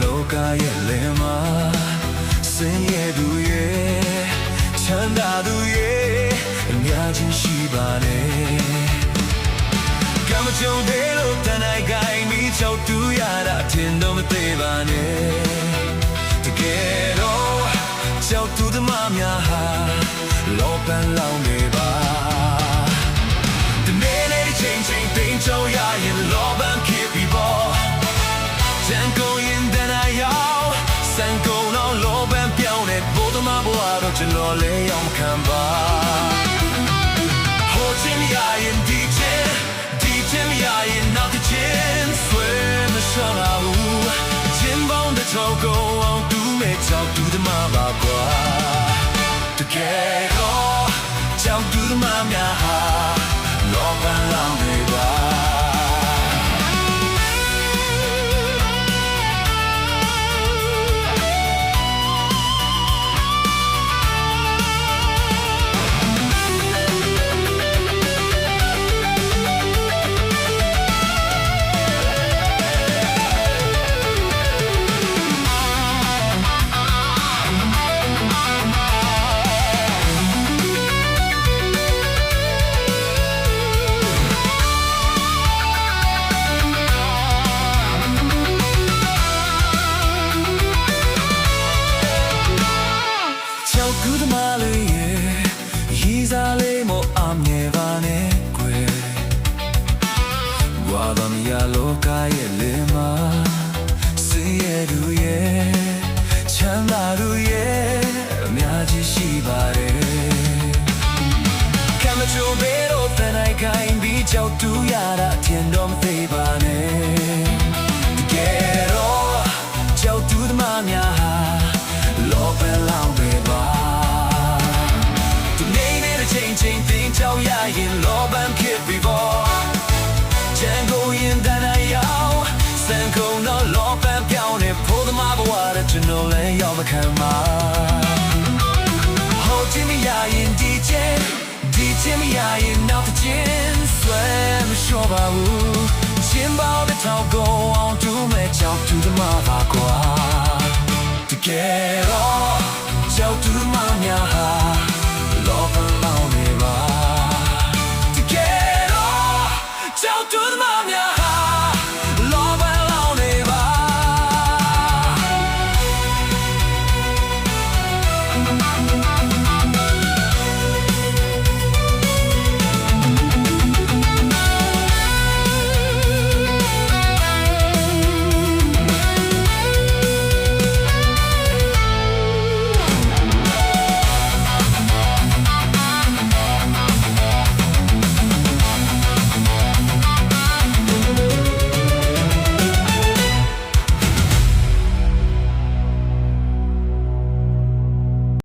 လောကရဲ့လယ်မှာဆင်းရဲသူရဲ့ချမ်းသာသူရဲ့အများကြီးရှိပါတယ်ကမ္မကြုံတဲ့လို့တန်တိုင်းကိုင်းပြီးချောက်တူရတာအထင်တော့မသေးပါနဲ့တကယ်တော့ချောက်တူသမားများဟာလောပန်းလောင်နေပါဒီနေ့လေးချင်းချင်းတင်ချောရရင်လောပန်းခေပြီးပေါ်တန်ကုန်ရင်တန်တိုင်းရောက်စံကုန်တော့လောပန်းပြောင်းတဲ့ဘုဒ္ဓမဘဝတော့ကျွန်တော်လည်းရောက်မခံပါဟိုချင်းရရင်ဒီချင်းရရင်နောက်တစ်ချင်းဆွဲမရှောင်လာဘူးချင်းပေါင်းတစ်ထောင်ကုန်အောင်တူးမဲ့ကြောက်တူးသမားပါကွာတကယ်တော့ကြောက်တူးသမားများဟာလောပန်းလောင်နေပါကူးသမားလေးရဲ့ရီစားလေးမအောင်နေပါနဲ့ကွယ်ဝါဒမရလောကရဲ့လင်မာစင်ရသူရဲ့ချမ်းသာသူရဲ့အများကြီးရှိပါတယ်ကမ္မချိုဘေတော့တန်တိုင်းကိုင်းပြီးကြောက်တူရတာအထင်တော့မသေးပါနဲ့တကယ်တော့ကြောက်တူသမားများဟာလောပန်းလောင်ပဲပါချင်းတင်ချောင်းရရင်လောပန်းခေပြီးပေါ်ချန်ကိုရင်တန်တိုင်းရောက်စံကုန်တော့လောပန်းပြောင်းနေဖို့သမားဘဝတဲ့ကျွန်တော်လည်းရောက်မခံပါဟိုချင်းမရရင်ဒီချင်းမရရင်နောက်တစ်ချင်းဆွဲမလျှော့ပါဘူးချင်းပေါင်းတစ်ထောင်ကုန်အောင်တူးမဲ့ကြောက်တူးသမားပါကွာတကယ်တော့